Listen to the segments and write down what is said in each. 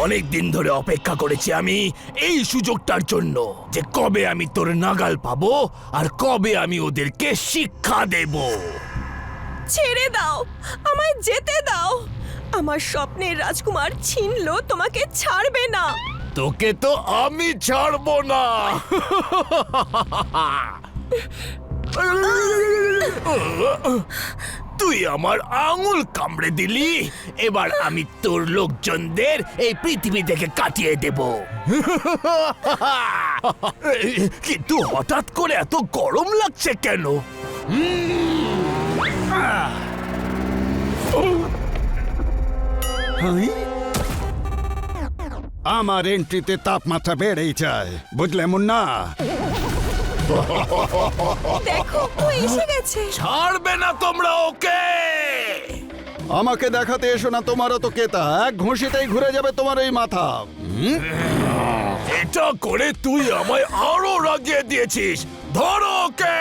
অনেক দিন ধরে অপেক্ষা করেছি আমি এই সুযোগটার জন্য, যে কবে আমি তোর নাগাল পাবো আর কবে আমি ওদেরকে শিক্ষা দেব। ছেড়ে দাও, আমায় যেতে দাও। আমার স্বপ্নের রাজকুমার ছিনলো, তোমাকে ছাড়বে না। তোকে তো আমি ছাড়বো না। তুই আমার আঙুল কামড়ে দিলি, এবার আমি তোর লোকজনদের এই পৃথিবী থেকে কাটিয়ে দেব। কিন্তু হঠাৎ করে এত গরম লাগছে কেন? আমার এন্ট্রিতে তাপমাত্রা বেড়েই যায়, বুঝলে মুন্না? দেখো, ও এসে গেছে। ছাড়বে না তোমরা ওকে। আমাকে দেখাতে এসো না তোমার তো কেতা, এক ঘুষিতেই ঘুরে যাবে তোমার এই মাথা। এটা করে তুই আমায় আরো রাগিয়ে দিয়েছিস। ধরো ওকে।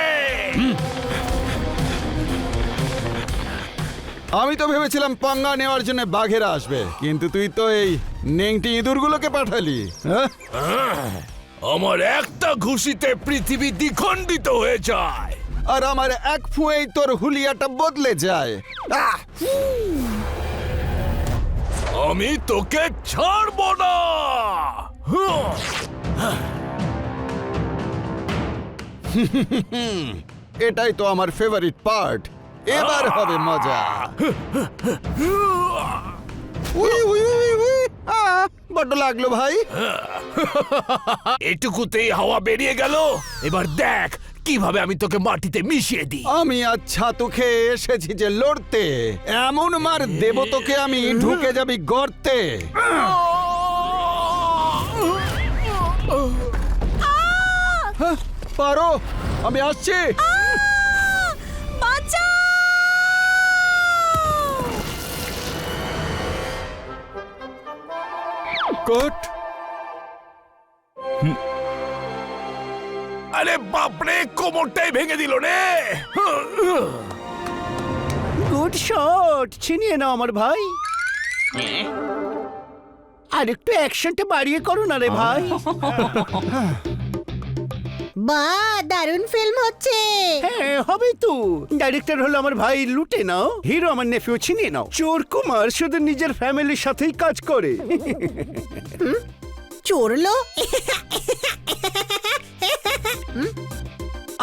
আমি তো ভেবেছিলাম পাঙ্গা নেওয়ার জন্য বাঘেরা আসবে, কিন্তু তুই তো এই নেংটি ইঁদুরগুলোকে পাঠালি। হ্যাঁ? আমার একটা ঘুষিতে পৃথিবী দ্বিখণ্ডিত হয়ে যায়, আর আমার এক ফুঁয়েই তোর হুলিয়াটা বদলে যায়। আহ! আমি তোকে ছাড়বো না। এটাই তো আমার ফেভারিট পার্ট, এবার হবে মজা। We, we, we, we. বড্ড লাগলো ভাই। এটুকুতেই হাওয়া বেরিয়ে গেল। এবার দেখ কিভাবে আমি তোকে মাটিতে মিশিয়ে দিই। আমি আজ ছাতু খেয়ে এসেছি যে লড়তে, এমন মার দেব তোকে আমি, ঢুকে যাবি গর্তে। হ্যাঁ, পারো, আমি আসছি। বাঁচাও! কোট, আরে বাপরে, কোমরটাই ভেঙে দিল রে। গুড শট, ছিনিয়ে নাও আমার ভাই। আর একটু অ্যাকশনটা বাড়িয়ে করো না রে ভাই। বাহ, দারুণ ফিল্ম হচ্ছে। হ্যাঁ, হবে তো। ডাইরেক্টর হলো আমার ভাই লুটে নাও, হিরো আমার নেফিউ ছিনিয়ে নাও। চোর কুমার শুধু নিজের ফ্যামিলির সাথেই কাজ করে। চোরলো?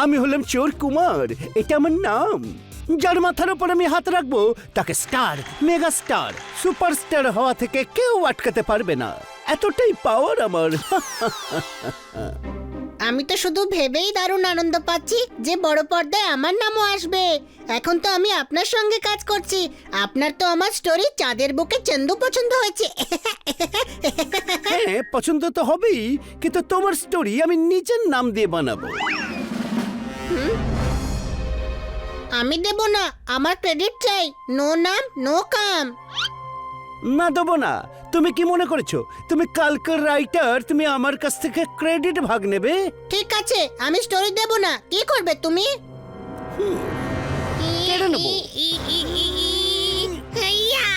আমি হলাম চোর কুমার, এটা আমার নাম। যার মাথার উপর আমি হাত রাখবো তাকে স্টার, মেগা স্টার, সুপারস্টার হওয়া থেকে কেউ আটকাতে পারবে না। এতটাই পাওয়ার আমার। আমি তো শুধু ভেবেই দারুণ আনন্দ পাচ্ছি যে বড় পর্দায় আমার নামও আসবে। এখন তো আমি আপনার সঙ্গে কাজ করছি। আপনার তো আমার স্টোরি চাঁদের বুকে চন্দু পছন্দ হয়েছে। হ্যাঁ, পছন্দ তো হবেই, কিন্তু তোমার স্টোরি আমি নিজের নাম দিয়ে বানাবো। আমি দেব না, আমার ক্রেডিট চাই। নো নাম নো কাম। না, দেবো না। তুমি কি মনে করেছো তুমি কালকের রাইটার, তুমি আমার কাছ থেকে ক্রেডিট ভাগ নেবে? ঠিক আছে, আমি স্টোরি দেব না। কি করবে তুমি? কেড়ে নেবো। হেইয়া!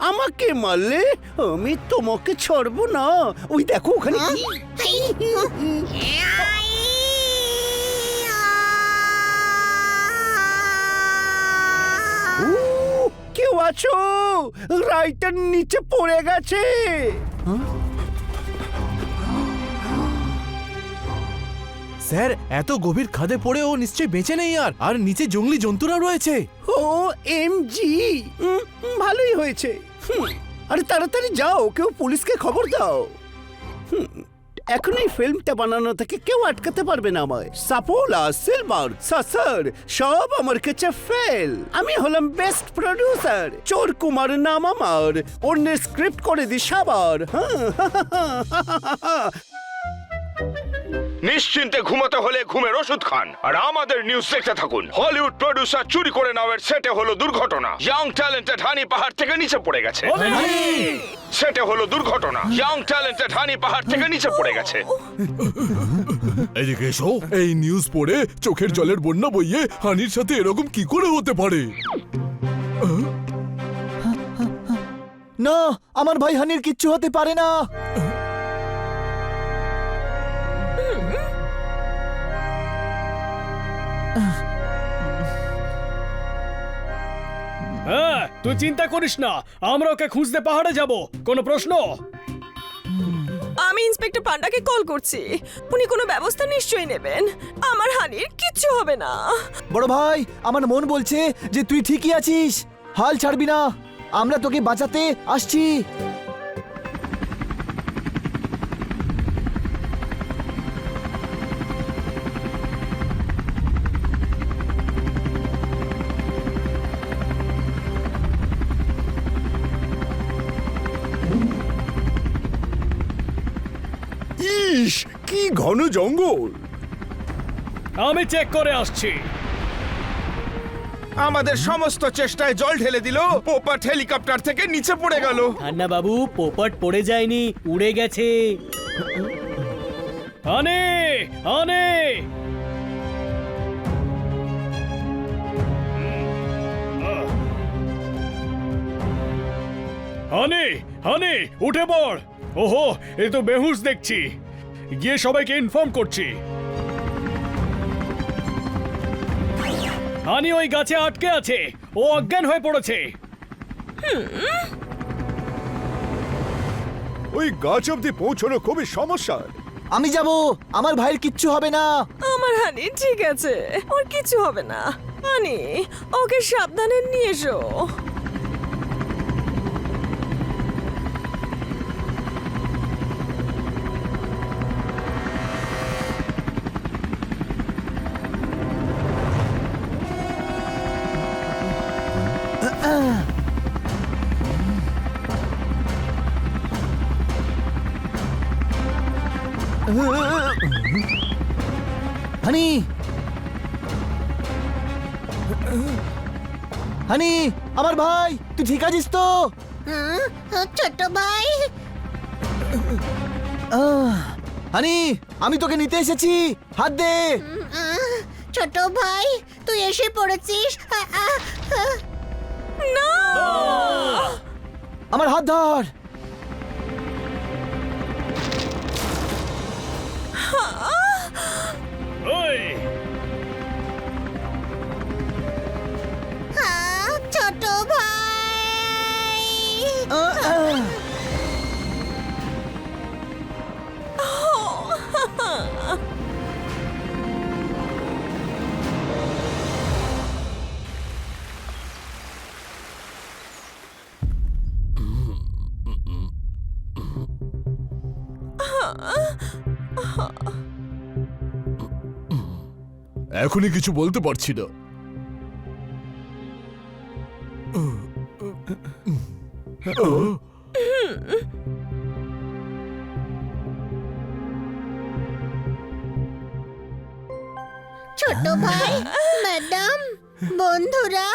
আমাকে মারলে আমি তোমাকে ছাড়বো না। ওই দেখো ওখানে কি। উহ, কেউ আছো? রাইটার নিচে পড়ে গেছে। স্যার, এত গভীর খাদে পড়ে ও নিশ্চয়ই বেঁচে নেই। আর নিচে জঙ্গলি জন্তুরা রয়েছে। ও এমজি, ভালোই হয়েছে। আরে তাড়াতাড়ি যাও, কেউ পুলিশকে খবর দাও। এখন এই ফিল্মটা বানানো থেকে কেউ আটকাতে পারবে না আমায়। সাপোলা, সিলভার, সাসার সব আমার কাছে ফেল। আমি হলাম বেস্ট প্রডিউসার। চোর কুমার নাম আমার, অন্যের স্ক্রিপ্ট করে দি সাবার। নিশ্চিন্তে ঘুমাতে হলে ঘুমের ওষুধ খান, আর আমাদের নিউজ দেখতে থাকুন। হলিউড প্রডিউসার চুরি করে নাওয়ের সেটে হলো দুর্ঘটনা। ইয়াং ট্যালেন্টেড হানি পাহাড় থেকে নিচে পড়ে গেছে। সেটে হলো দুর্ঘটনা। ইয়াং ট্যালেন্টেড হানি পাহাড় থেকে নিচে পড়ে গেছে। এদিকে এসো। এই নিউজ পড়ে চোখের জলের বন্যা বইয়ে হানির সাথে এরকম কি করে হতে পারে? না, আমার ভাই হানির কিচ্ছু হতে পারে না। হ্যাঁ, তুই চিন্তা করিস না, আমরা ওকে খুঁজতে পাহাড়ে যাব। কোনো প্রশ্ন? আমি ইন্সপেক্টর পান্ডাকে কল করছি, উনি কোনো ব্যবস্থা নিশ্চয়ই নেবেন। আমার হানির কিচ্ছু হবে না। বড় ভাই, আমার মন বলছে যে তুই ঠিকই আছিস, হাল ছাড়বি না। আমরা তোকে বাঁচাতে আসছি। ইস, কি ঘন জঙ্গল! আমি চেক করে আসছি। আমাদের সমস্ত চেষ্টায় জল ঢেলে দিল, পোপাট হেলিকপ্টার থেকে নিচে পড়ে গেল। হান্না বাবু, পোপট পড়ে যায়নি, উড়ে গেছে। হানি, হানি! হানি, হানি, উঠে পড়। ওহো, এ তো বেহুশ দেখছি। গিয়ে সবাইকে ইনফর্ম করছি। হানি ওই গাছে আটকে আছে, ও অজ্ঞান হয়ে পড়েছে। ওই গাছ অব্দি পৌঁছানো খুবই সমস্যা। আমি যাব, আমার ভাইয়ের কিচ্ছু হবে না। আমার হানি ঠিক আছে, ওর কিছু হবে না। হানি, ওকে সাবধানে নিয়ে এসো। হানি, হানি, আমার ভাই, তুই ঠিক আছিস তো? হ্যাঁ, ছোট ভাই। হানি, আমি তোকে নিতে এসেছি, হাত দে। ছোট ভাই, তুই এসে পড়েছিস। না, আমার হাত ধর। ওই ছোট ভাই। এখনই কিছু বলতে পারছি না। ছোট ভাই, ম্যাডাম, বন্ধুরা।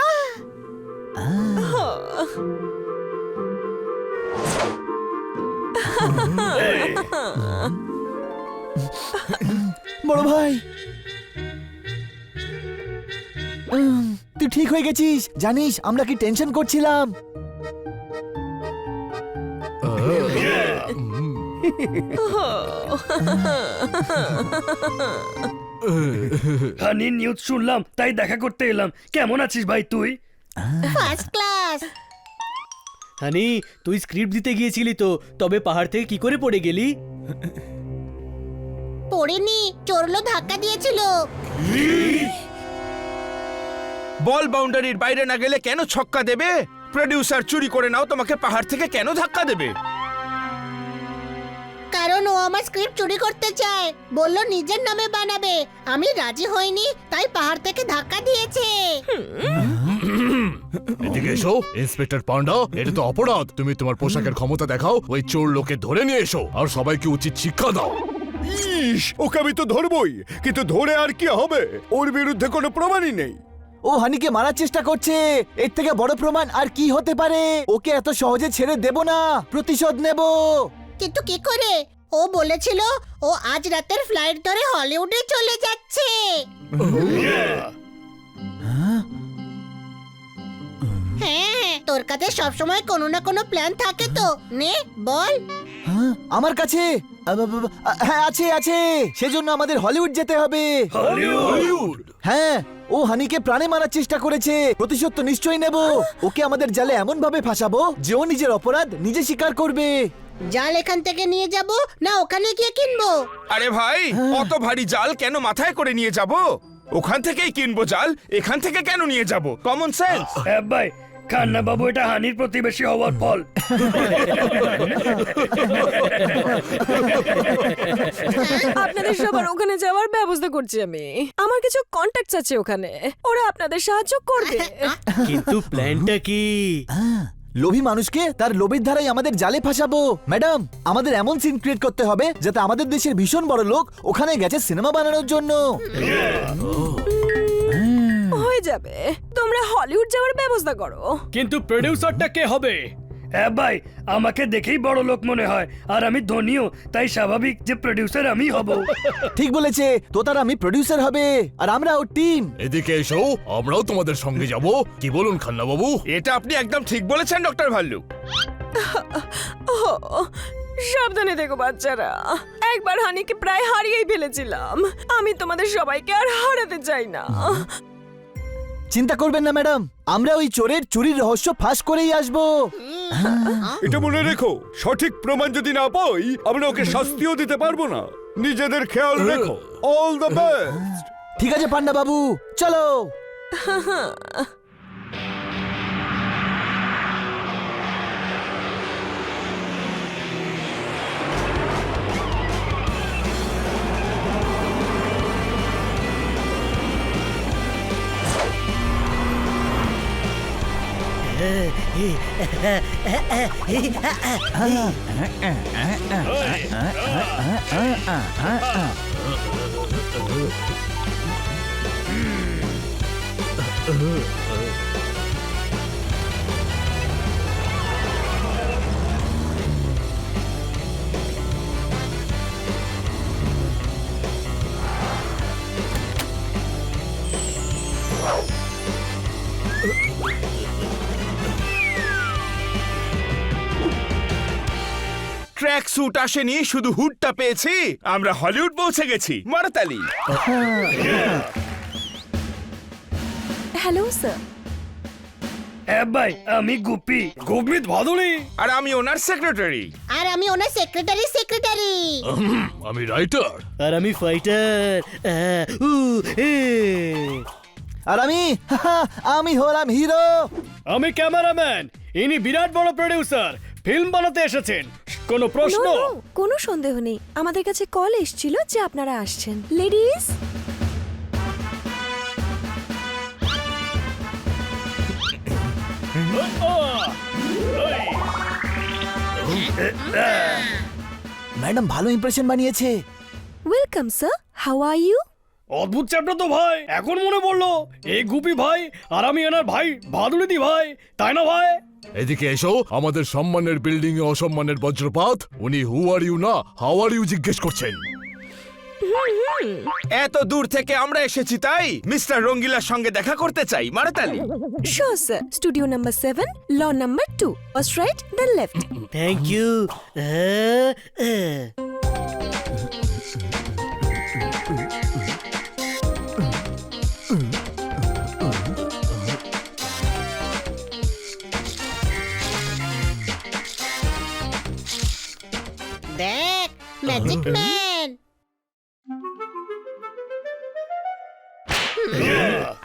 বড় ভাই, তুই ঠিক হয়ে গেছিস। জানিস আমরা কি টেনশন করছিলাম। হানির নিউজ শুনলাম, তাই দেখা করতে এলাম। কেমন আছিস ভাই তুই? First class. হানি, তুই স্ক্রিপ্ট দিতে গিয়েছিলি তো, তবে পাহাড় থেকে কি করে পড়ে গেলি? পড়িনি, চোরলো ধাক্কা দিয়েছিল। বল বাউন্ডারির বাইরে না গেলে কেন ছক্কা দেবে? প্রোডিউসার চুরি করে নাও তোমাকে পাহাড় থেকে কেন ধাক্কা দেবে? কারণ ও আমার স্ক্রিপ্ট চুরি করতে চায়, বলল নিজের নামে বানাবে। আমি রাজি হইনি, তাই পাহাড় থেকে ধাক্কা দিয়েছে। এদিকে এসো ইন্সপেক্টর পান্ডা, এটা তো অপরাধ। তুমি তোমার পোশাকের ক্ষমতা দেখাও, ওই চোর লোকে ধরে নিয়ে এসো আর সবাইকে উচিত শিক্ষা দাও। ইস, ওকে আমি তো ধরবই, কিন্তু ধরে আর কি হবে? ওর বিরুদ্ধে কোনো প্রমাণই নেই। ও হানিকে মারার চেষ্টা করছে, এর থেকে বড় প্রমাণ আর কি হতে পারে? ওকে এত সহজে ছেড়ে দেব না, প্রতিশোধ নেব। কিন্তু কি করে? ও বলেছিল ও আজ রাতের ফ্লাইট ধরে হলিউডে চলে যাচ্ছে। হ্যাঁ, তো তোর কাছে সবসময় কোনো না কোনো প্ল্যান থাকে তো, নে বল। হ্যাঁ, আমার কাছে হ্যাঁ আছে আছে, সেজন্য আমাদের হলিউড যেতে হবে। হলিউড? হ্যাঁ, ও হানিকে প্রাণে মারার চেষ্টা করেছে, প্রতিশোধ তো নিশ্চয়ই নেব। ওকে আমাদের জালে এমন ভাবে ফাঁসাবো যে ও নিজের অপরাধ নিজে স্বীকার করবে। জাল এখান থেকে নিয়ে যাব না ওখানে গিয়ে কিনবো? আরে ভাই, অত ভারী জাল কেন মাথায় করে নিয়ে যাব? ওখান থেকেই কিনবো জাল, এখান থেকে কেন নিয়ে যাব? Common sense. ভাই, কান্না বাবু এটা হানির প্রতিবেশী হওয়ার ফল। আপনাদের সবার ওখানে যাওয়ার ব্যবস্থা করছি আমি। আমার কিছু কন্ট্যাক্টস আছে ওখানে, ওরা আপনাদের সাহায্য করবে। কিন্তু প্ল্যানটা কি? লোভী মানুষকে তার লোভের ধারাই আমাদের জালে ফাঁসাবো। ম্যাডাম, আমাদের এমন সিন ক্রিয়েট করতে হবে যাতে আমাদের দেশের ভীষণ বড় লোক ওখানে গেছে সিনেমা বানানোর জন্য। হয়ে যাবে, তোমরা হলিউড যাওয়ার ব্যবস্থা করো। কিন্তু প্রোডিউসারটা কে হবে? হ্যাঁ ভাই, আমাকে দেখেই বড় লোক মনে হয়, আর আমি ধনীও, তাই স্বাভাবিক যে প্রোডিউসার আমি হব। ঠিক বলেছে, তো তার আমি প্রোডিউসার হবে আর আমরা ওর টিম। এদিকে এসো, আমরাও তোমাদের সঙ্গে যাব। কি বলুন খান্না বাবু? এটা আপনি একদম ঠিক বলেছেন ডক্টর ভাল্লুক। সাবধানে দেখো বাচ্চারা, একবার হানিকে প্রায় হারিয়েই ফেলেছিলাম। আমি তোমাদের সবাইকে আর হারাতে চাই না। চিন্তা করবেন না ম্যাডাম, আমরা ওই চোরের চুরির রহস্য ফাঁস করেই আসবো। এটা মনে রেখো, সঠিক প্রমাণ যদি না পাই আমরা ওকে শাস্তিও দিতে পারবো না। নিজেদের খেয়াল রেখো। All the best. ঠিক আছে পান্ডা বাবু, চলো। ট্র্যাক স্যুট আসেনি, শুধু হুডটা পেয়েছি। আমরা হলিউড পৌঁছে গেছি। মারতালি। Hello sir. হ্যাঁ ভাই, আমি গুপি, গুপিত ভাদুড়ি। আর আমি ওনার সেক্রেটারি। আর আমি ওনার সেক্রেটারি। আমি রাইটার। আর আমি ফাইটার। আর আমি হলাম হিরো। আমি ক্যামেরাম্যান, ইনি বিরাট বড় প্রোডিউসার, ফিল্ম বানাতে এসেছেন। কোনো প্রশ্ন? কোনো সন্দেহ নেই, আমাদের কাছে কল এসেছিল যে আপনারা আসছেন। লেডিস, ম্যাডাম ভালো ইমপ্রেশন বানিয়েছে। Welcome sir, how are you? অদ্ভুত চ্যাপ্টার তো ভাই, এখন মনে পড়লো। এই গুপি ভাই আর আমি এনার ভাই ভাদুড়ি ভাই, তাই না ভাই? এদিকে এসো, আমাদের সম্মানের বিল্ডিং এ অসম্মানের বজ্রপাত। উনি হু আর ইউ না হাউ আর ইউ জিজ্ঞেস করছেন। এত দূর থেকে আমরা এসেছি তাই মিস্টার রঙ্গিলার সঙ্গে দেখা করতে চাই। মারতালি। Sure, sir. Studio number 7, law number 2. First right, then left. Thank you. দেখ, ম্যাজিক ম্যান।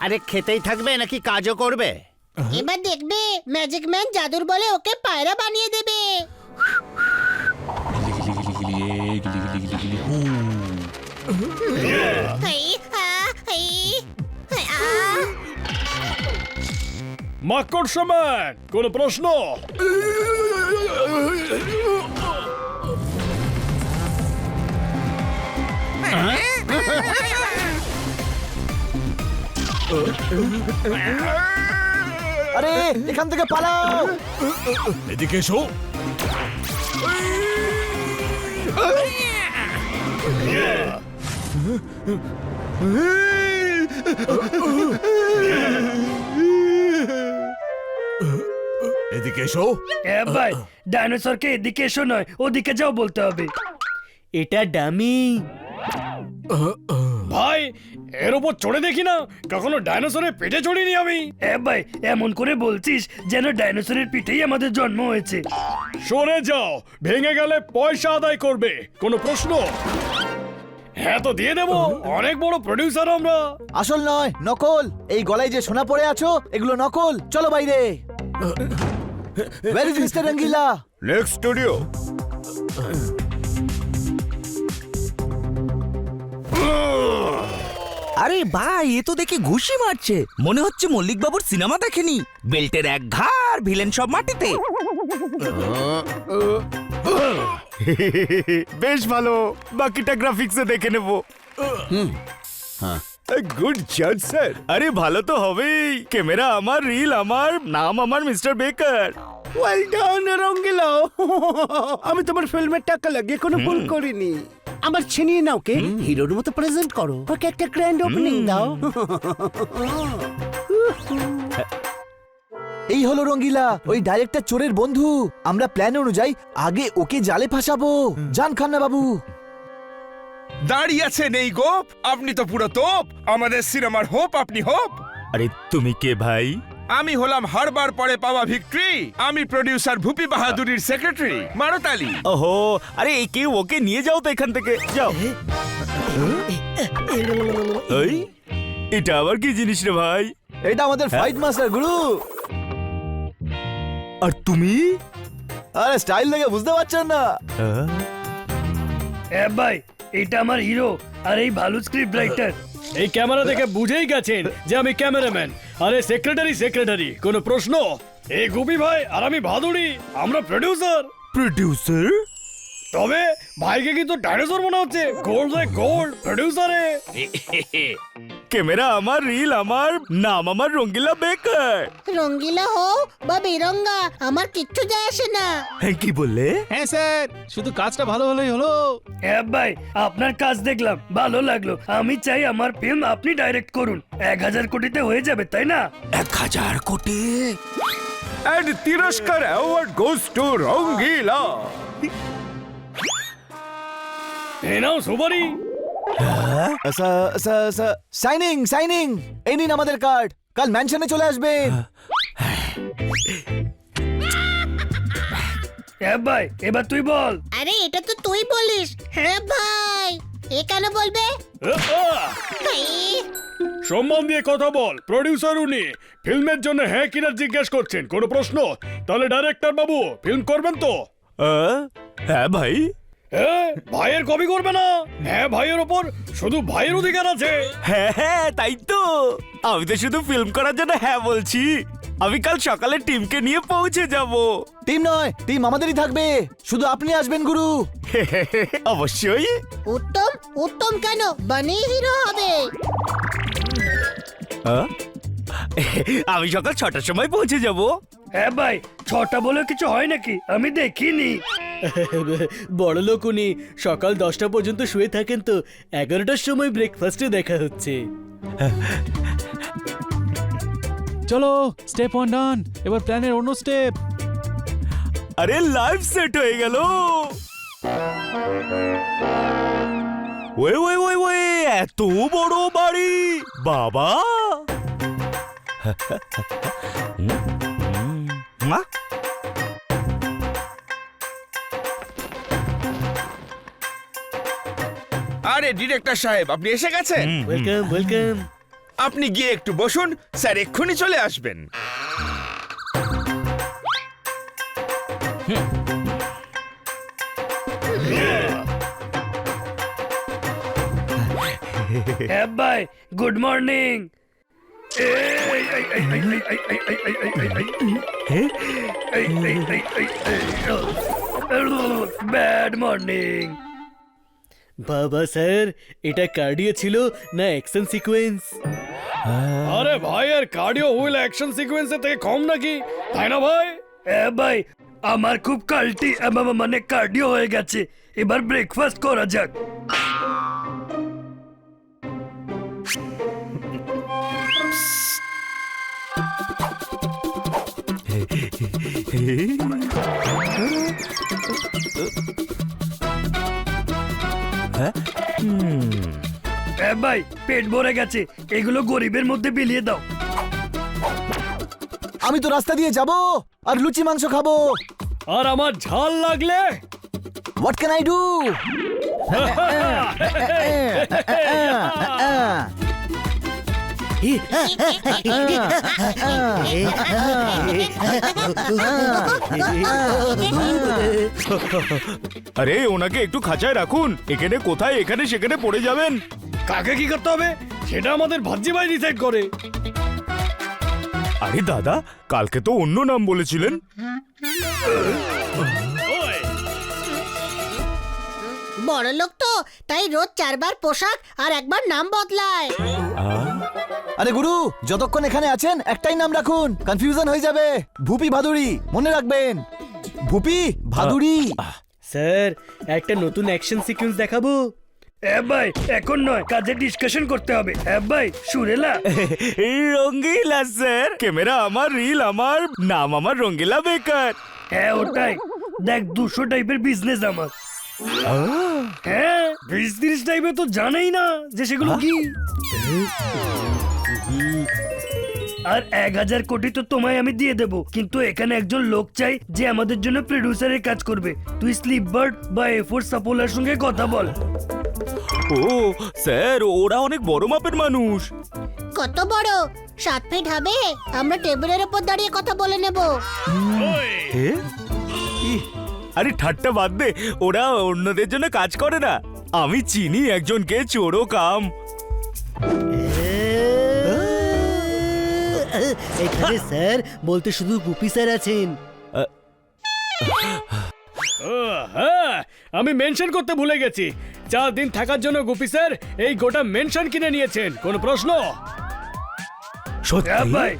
আরে খেতেই থাকবে নাকি কাজও করবে? এবার দেখবে ম্যাজিক ম্যান জাদুর বলে ওকে পায়রা বানিয়ে দেবে। হাই, হাই, মাকড়সাম্যান, কোনো প্রশ্ন? আরে এখান থেকে পালাও। এদিকে এসো। এদিকে এসো। এ ভাই ডাইনোসরকে এদিকে এসো নয় ওদিকে যাও বলতে হবে। এটা ডামি। ভাই এর উপর চড়ে দেখি না, কখনো ডাইনোসরের পেটে চড়িনি আমি। এ ভাই এমন করে বলছিস যেন ডাইনোসরের পিঠেই আমাদের জন্ম হয়েছে। সরে যাও, ভেঙে গেলে পয়সা আদায় করবে। কোনো প্রশ্ন? হ্যাঁ তো দিয়ে দেবো, অনেক বড় প্রডিউসার আমরা। আসল নয়, নকল। এই গলায় যে সোনা পড়ে আছো এগুলো নকল। চলো বাইরে। Where is Mr. Rangeela? Next studio. আরে ভাই এ তো দেখি ঘুষি মারছে, মনে হচ্ছে মল্লিক বাবুর সিনেমা দেখেনি। বেল্টের এক ঘাড়, ভিলেন সব মাটিতে। বেশ ভালো, বাকিটা গ্রাফিক্সে দেখে নেব। গুড জাজ স্যার। আরে ভালো তো হবেই। ক্যামেরা আমার, রিল আমার, নাম আমার মিস্টার বেকার। ওয়েল ডান রঙ্গিলা। আমি তোমার ফিল্মের টাকা লাগিয়ে কোনো ভুল করিনি। আমার ছিনিয়ে নাও কে, হিরোর মতো প্রেজেন্ট করো, ওকে একটা গ্র্যান্ড ওপেনিং দাও। এই হলো রঙ্গিলা, ওই ডাইরেক্টর চোরের বন্ধু। আমরা প্ল্যান অনুযায়ী আগে ওকে জালে ফাঁসাবো। জান খান্না বাবু। দাঁড়িয়ে আছেন এই গোপ, আপনি তো পুরো তোপ। আমাদের সিনেমার হোপ আপনি হোপ। আরে তুমি কে ভাই? আমি হলাম হারবার পরে পাওয়া ভিক্টরি। আমি প্রডিউসার ভূপি বাহাদুরির সেক্রেটারি মারতালি। ওহো, আরে একে ওকে নিয়ে যাও তো এখান থেকে, যাও। এই এটা আবার কি জিনিস রে ভাই? এটা আমাদের ফাইট মাস্টার গুরু। আর তুমি? আরে স্টাইল দেখে বুঝতে পারছেন না? এ ভাই এটা আমার হিরো আর এই ভালো স্ক্রিপ্ট রাইটার। এই ক্যামেরা দেখে বুঝেই গেছেন যে আমি ক্যামেরাম্যান, আরে সেক্রেটারি। কোনো প্রশ্ন? এই গুপি ভাই আর আমি ভাদুড়ি, আমরা প্রডিউসার। প্রডিউসার? তবে ভাইকে কিন্তু ডাইনোসর মনে হচ্ছে। গোল্ড লাইক গোল্ড প্রডিউসারে। ক্যামেরা আমার, রিল আমার, নাম আমার রঙ্গিলা বেকার। রঙ্গিলা হও বা বেরঙ্গা আমার কিচ্ছু যায় আসে না। হ্যাঁ কি বললে? হ্যাঁ স্যার, শুধু কাজটা ভালো হলেই হলো। এ ভাই আপনার কাজ দেখলাম, ভালো লাগলো। আমি চাই আমার ফিল্ম আপনি ডাইরেক্ট করুন। 1000 কোটিতে হয়ে যাবে তাই না? 1000 কোটি? And তিরস্কার অ্যাওয়ার্ড গোজ টু রঙ্গিলা। এ নাও সুপারি। সাইনিং। এই নিন আমাদের কার্ড, কাল ম্যানশনে চলে আসবেন। এ ভাই এবার তুই বল। আরে এটা তো তুই বলিস। হ্যাঁ ভাই, এ কেন বলবে? এই, সম্মান দিয়ে কথা বল, প্রডিউসার উনি। ফিল্মের জন্য হ্যাঁ কিনা জিজ্ঞেস করছেন। কোনো প্রশ্ন? তাহলে ডাইরেক্টর বাবু ফিল্ম করবেন তো? হ্যাঁ ভাই। ভাইয়ের কপি করবে না? হ্যাঁ ভাইয়ের ওপর শুধু ভাইয়ের অধিকার আছে। হ্যাঁ তাই তো। আমি তো শুধু ফিল্ম করার জন্য হ্যাঁ বলছি। আমি কাল সকালে টিমকে নিয়ে পৌঁছে যাব। টিম নয়, টিম আমাদেরই থাকবে, শুধু আপনি আসবেন গুরু। অবশ্যই। উত্তম কেন বানি হিরো হবে? আমি সকাল 6টার সময় পৌঁছে যাব। হ্যাঁ ভাই 6টা বলে কিছু হয় নাকি? আমি দেখিনি। বড় লোক উনি, সকাল 10টা পর্যন্ত শুয়ে থাকেন তো 11টার সময় ব্রেকফাস্টে দেখা হচ্ছে। চলো স্টেপ 1 ডান, এবার প্ল্যানের অন্য স্টেপ। আরে লাইভ সেট হয়ে গেল। ওই এত বড় বাড়ি বাবা। আরে ডিরেক্টর সাহেব আপনি এসে গেছেন। ওয়েলকাম। আপনি গিয়ে একটু বসুন, স্যার এক্ষুনি চলে আসবেন। হ্যাঁ ভাই গুড মর্নিং। Bad morning. বাবা স্যার, এটা কার্ডিও ছিল না অ্যাকশন সিকোয়েন্স? আরে ভাই আর কার্ডিও হুইল অ্যাকশন সিকোয়েন্সের থেকে কম নাকি, তাই না ভাই? এ ভাই আমার খুব কাল্টি মানে কার্ডিও হয়ে গেছে। এবার ব্রেকফাস্ট করা যাক। ভাই পেট ভরে গেছে, এগুলো গরিবের মধ্যে বিলিয়ে দাও। আমি তো রাস্তা দিয়ে যাব আর লুচি মাংস খাবো। আর আমার ঝাল লাগলে হোয়াট ক্যান আই ডু? আরে ওনাকে একটু খাঁচায় রাখুন, এখানে কোথায় এখানে সেখানে পড়ে যাবেন। কাকে কি করতে হবে সেটা আমাদের ভাজ্জি ভাই ডিসাইড করে। আরে দাদা, কালকে তো অন্য নাম বলেছিলেন। বড় লোক তো, তাই রোজ 4 বার পোশাক আর একবার নাম বদলায়। আরে গুরু, যতক্ষণ এখানে আছেন একটাই নাম রাখুন, কনফিউশন হয়ে যাবে। ভূপি ভাদুড়ি মনে রাখবেন, ভূপি ভাদুড়ি। স্যার একটা নতুন অ্যাকশন সিকোয়েন্স দেখাবো। ভাই এখন নয়, কাজে ডিসকাশন করতে হবে। ভাই সুরেলা। রঙ্গিলা স্যার, ক্যামেরা আমার, রিল আমার, নাম আমার রঙ্গিলা বেকার। হ্যাঁ ওটাই, দেখ 200 টাইপের বিজনেস আমার। হ্যাঁ 20-30 টাইপের তো জানাই না যে সেগুলো কি। আর 1000 কোটি তো তোমায় আমি দিয়ে দেব, কিন্তু এখানে একজন লোক চাই যে আমাদের জন্য প্রোডিউসারের কাজ করবে। তুই স্লিপবার্ড বা এফোর্ট সাপোলার সঙ্গে কথা বল। ও স্যার, ওরা অনেক বড় মাপের মানুষ। কত বড়? 7 ফিট হবে? আমরা টেবিলের উপর দাঁড়িয়ে কথা বলে নেব। আরে ঠাট্টা বাদ দে, ওরা অন্যদের জন্য কাজ করে না। আমি চিনি একজনকে, চোরো কাম। এখানে স্যার বলতে শুধু গুপি স্যার আছেন। হ্যাঁ আমি মেনশন করতে ভুলে গেছি, 4 দিন থাকার জন্য গুপি স্যার এই গোটা মেনশন কিনে নিয়েছেন। কোন প্রশ্ন? সত্যি? ভাই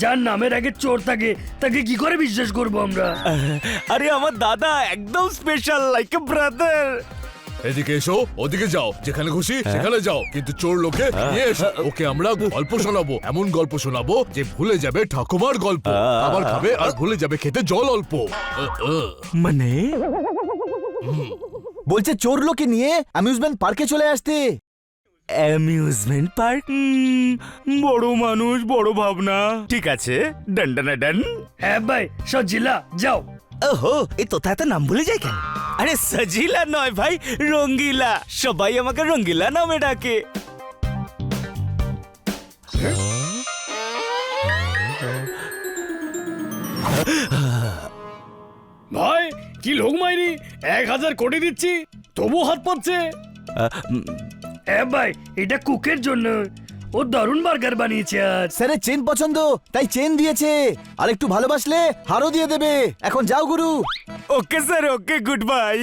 যার নামের আগে চোর থাকে তাকে কি করে বিশ্বাস করবো আমরা? আরে আমার দাদা একদম স্পেশাল, লাইক এ ব্রাদার। এদিকে এসো, ওদিকে যাও, যেখানে খুশি সেখানে যাও, কিন্তু চোর লোকে নিয়ে এসো। ওকে আমরা গল্প শোনাবো, এমন গল্প শোনাবো যে ভুলে যাবে ঠাকুমার গল্প, খাবার খাবে আর ভুলে যাবে খেতে জল অল্প। মানে বলছে চোর লোকে নিয়ে অ্যামিউজমেন্ট পার্কে চলে আসতে। Amusement park? বড় মানুষ বড় ভাবনা। ঠিক আছে, ডান ডান ডান। হ্যাঁ ভাই সজিলা যাও। ওহো, এই তোতা এত নাম ভুলে যায় কেন? আরে সজিলা নয় ভাই, রঙ্গিলা। সবাই আমাকে রঙ্গিলা নামে ডাকে। ভাই কি লোক মাইরি, 1000 কোটি দিচ্ছি তবু হাত পাচ্ছে। হ্যাঁ ভাই এটা কুকের জন্য, ও দারুণ বার্গার বানিয়েছে আজ। স্যারের চেন পছন্দ তাই চেন দিয়েছে, আর একটু ভালোবাসলে হারও দিয়ে দেবে। এখন যাও গুরু। ওকে স্যার, ওকে, গুড বাই।